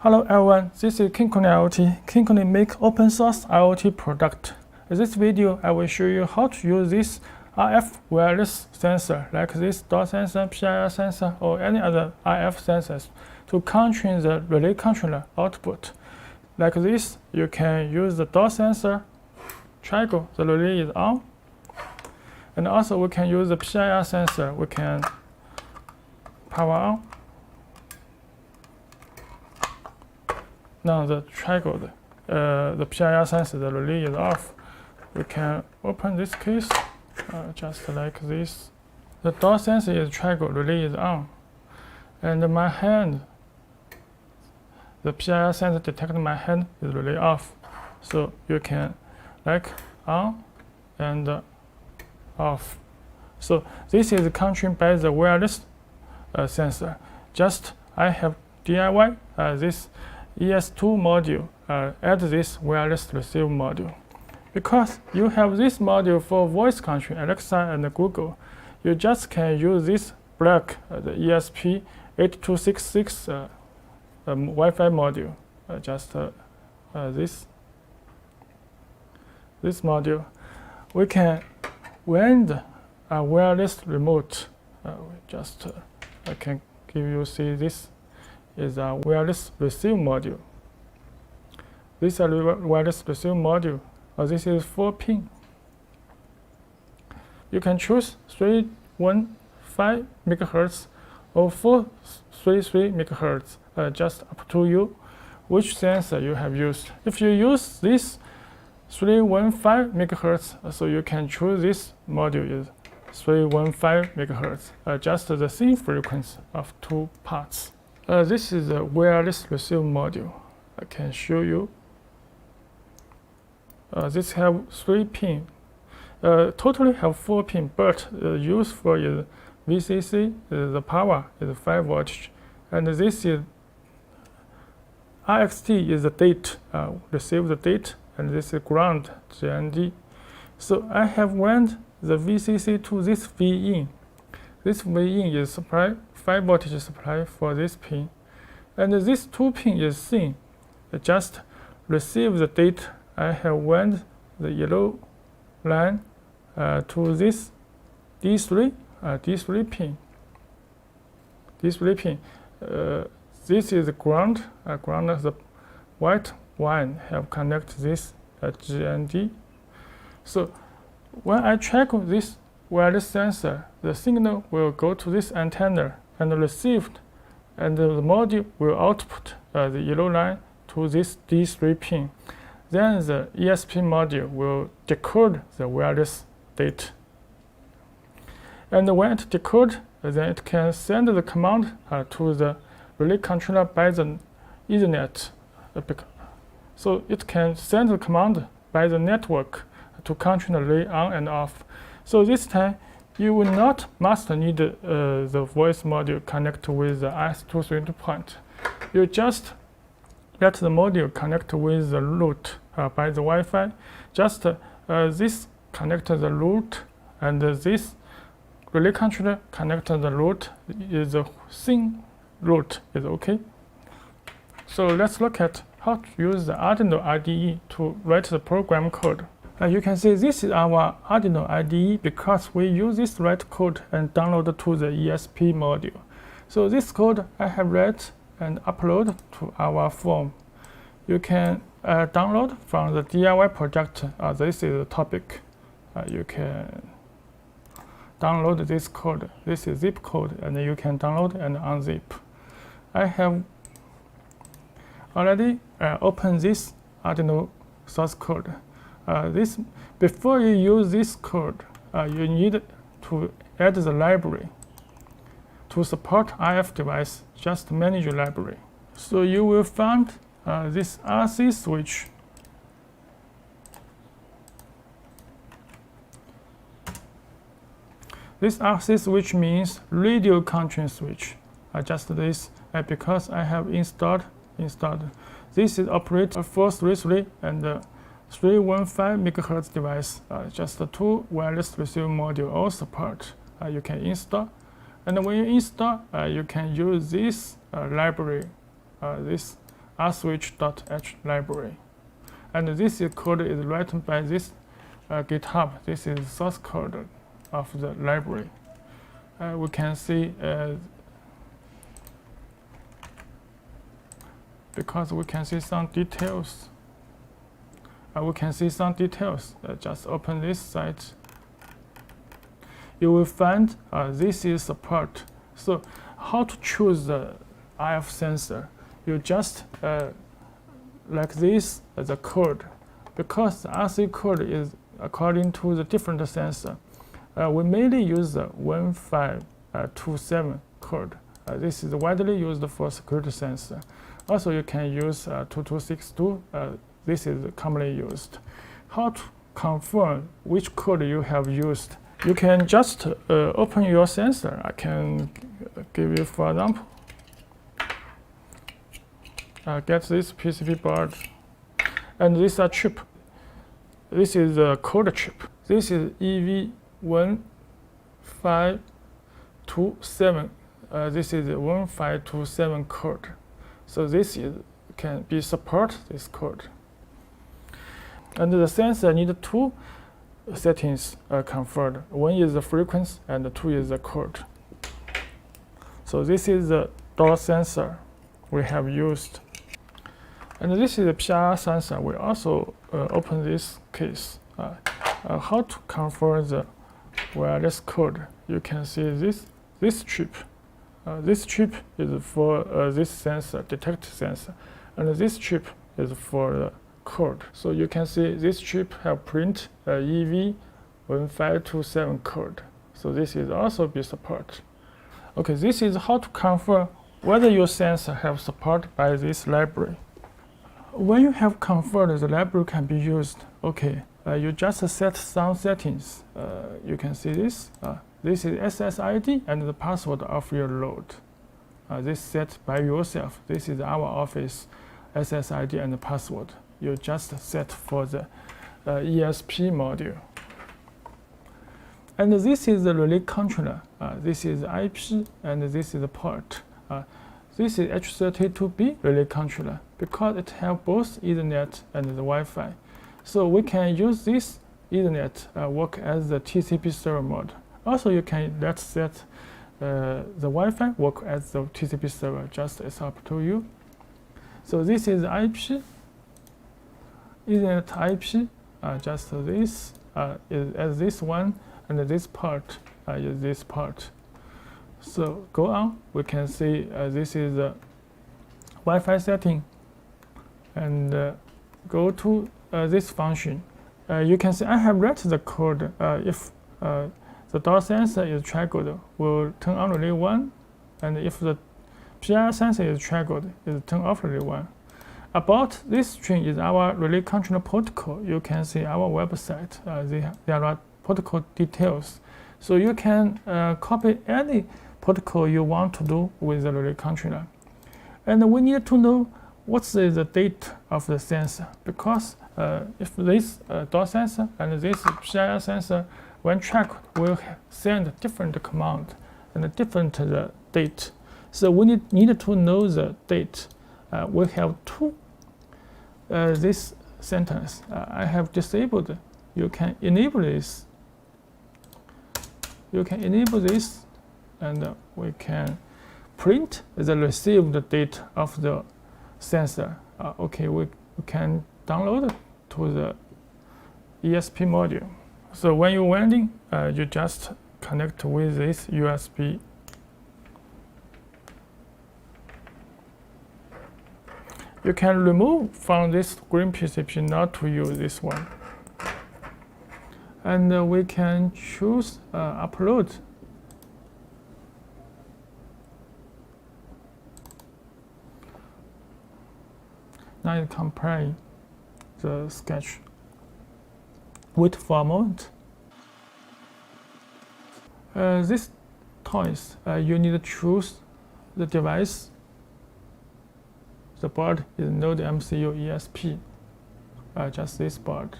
Hello everyone, this is Kinkuni IoT. Kinkuni make open source IoT product. In this video, I will show you how to use this RF wireless sensor like this dot sensor, PIR sensor, or any other RF sensors to control the relay controller output. Like this, you can use the dot sensor, triangle, the relay is on. And also we can use the PIR sensor, we can power on. Now the triangle, the PIR sensor, the relay is off. We can open this case just like this. The dot sensor is triangle, relay is on. And my hand, the PIR sensor detects my hand is relay off. So you can like on and off. So this is controlled by the wireless sensor. Just I have DIY this ES2 module, add this wireless receive module. Because you have this module for voice control, Alexa and Google, you just can use this black, the ESP8266 Wi-Fi module, this module. We can wind a wireless remote. I can give you see this is a wireless receive module. This is a wireless receive module. This is 4 pin. You can choose 315 MHz or 433 MHz. Just up to you, which sensor you have used. If you use this 315 MHz, so you can choose this module is 315 MHz. Just the same frequency of 2 parts. This is a wireless receive module. I can show you. This have 3 pin. Totally have 4 pin, but used for is VCC. The power is 5 voltage, and this is RXT is the date, receive the date, and this is ground GND. So I have wound the VCC to this V in. This V in is supply 5 voltage supply for this pin, and this 2 pin is same. Just receive the date. I have wound the yellow line to this D3 pin. D3 pin. This is ground. Ground of the white one have connect this GND. So when I check this wireless sensor, the signal will go to this antenna and received, and the module will output the yellow line to this D3 pin. Then the ESP module will decode the wireless data. And when it decodes, then it can send the command to the relay controller by the Ethernet. So it can send the command by the network to control the relay on and off. So this time, you will not must need the voice module connect with the IS232 point. You just let the module connect with the root by the Wi-Fi. Just this connect the root, and this relay controller connect the root is the same root is okay. So let's look at how to use the Arduino IDE to write the program code. You can see this is our Arduino IDE because we use this write code and download to the ESP module. So this code I have read and upload to our form. You can download from the DIY project. This is the topic. You can download this code. This is zip code, and you can download and unzip. I have already opened this Arduino source code. Before you use this code, you need to add the library to support RF device. Just manage your library. So you will find this RC switch. This RC switch means radio control switch. Just this because I have installed. This is operate a 433 and 315 MHz device. Just 2 wireless receive module all support. You can install, and when you install, you can use this library, this rswitch.h library. And this code is written by this GitHub. This is source code of the library. We can see because we can see some details. Just open this site. You will find this is support. So how to choose the IF sensor? You just like this the code, because the RC code is according to the different sensor. We mainly use the 1527 code. This is widely used for security sensor. Also, you can use 2262. This is commonly used. How to confirm which code you have used? You can just open your sensor. I can give you for example. Get this PCB board, and this is a chip. This is a code chip. This is EV1527. This is 1527 code. So this can be support this code. And the sensor need two settings confirmed. One is the frequency, and two is the code. So this is the door sensor we have used. And this is the PIR sensor. We also open this case. How to confirm the wireless code? You can see this chip. This chip is for this sensor, detect sensor, and this chip is for the code. So you can see this chip have print EV1527 code. So this is also be support. Okay, this is how to confirm whether your sensor have support by this library. When you have confirmed the library can be used, okay, you just set some settings. You can see this. This is SSID and the password of your load. This set by yourself. This is our office SSID and the password. You just set for the ESP module. And this is the relay controller. This is IP and this is the port. This is H32B relay controller because it has both Ethernet and the Wi-Fi. So we can use this Ethernet work as the TCP server mode. Also, you can set the Wi-Fi work as the TCP server. Just it's up to you. So this is IP, Ethernet IP. Just this is as this one, and this part is this part. So go on. We can see this is the Wi-Fi setting, and go to this function. You can see I have written the code. If the door sensor is triggered, will turn on relay 1, and if the PIR sensor is triggered, it will turn off relay 1. About this string is our relay controller protocol. You can see our website. There are protocol details. So you can copy any protocol you want to do with the relay controller. And we need to know what's the date of the sensor, because if this door sensor and this PIR sensor, when tracked, will send different command and a different date. So we need to know the date. We have two this sentence. I have disabled. You can enable this. You can enable this, and we can print the received date of the sensor. Okay, we can download to the ESP module. So when you're winding, you just connect with this USB. You can remove from this green PCB not to use this one. And we can choose upload. Now it's comparing the sketch. Wait for a moment. This toys, you need to choose the device. The board is Node MCU ESP, just this board,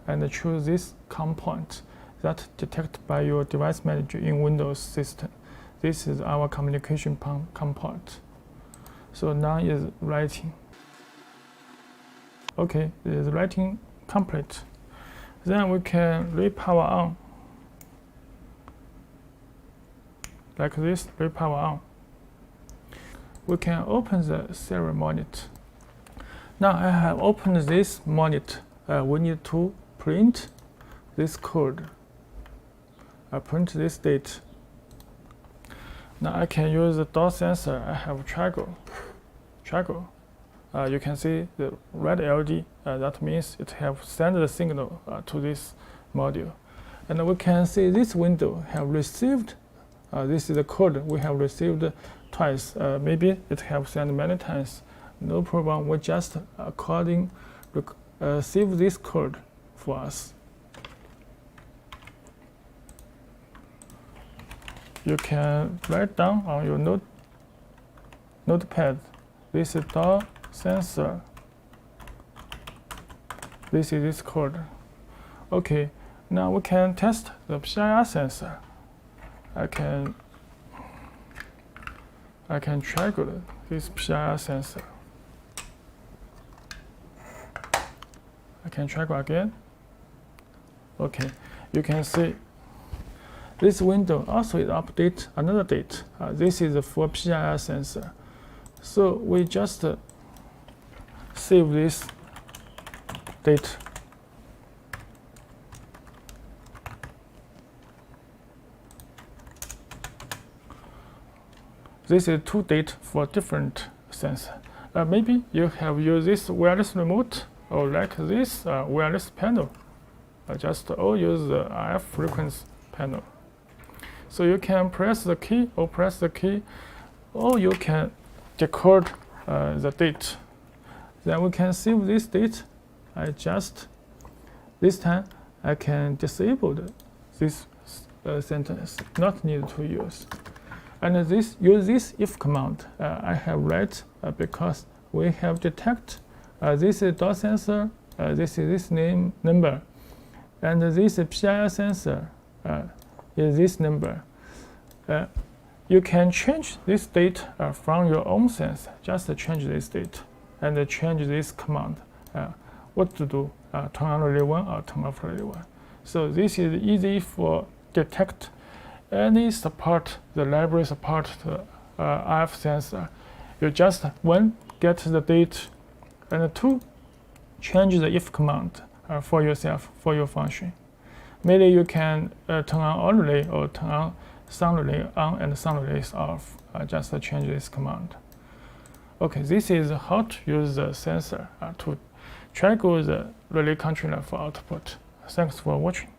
and choose this component that detected by your device manager in Windows system. This is our communication component. So now is writing. Okay, it is writing complete. Then we can repower on. Like this, repower on. We can open the serial monitor. Now I have opened this monitor. We need to print this code. I print this date. Now I can use the dot sensor. I have triangle. You can see the red LED. That means it have sent the signal to this module. And we can see this window have received. This is the code we have received twice. Maybe it have sent many times. No problem. We just save this code for us. You can write down on your notepad. This is dot sensor. This is this code. Okay, now we can test the PIR sensor. I can trigger this PIR sensor. I can trigger again. Okay, you can see this window also is update another date. This is for PIR sensor. So we just save this date. This is two dates for different sensor. Maybe you have used this wireless remote or like this wireless panel. Just all use the RF frequency panel. So you can press the key or press the key, or you can decode the date. Then we can save this date. This time I can disable this sentence, not need to use. And use this if command. I have read because we have detect this is dot sensor, this is this name number, and this PIR sensor is this number. You can change this date from your own sensor. Just change this date and change this command. What to do? Turn on relay 1 or turn off relay 1. So this is easy for detect any support, the library support the RF sensor. You just one, get the date, and two, change the if command for yourself, for your function. Maybe you can turn on all relay or turn on some relay on and some relays off. Just change this command. Okay, this is how to use the sensor to trigger the relay controller for output. Thanks for watching.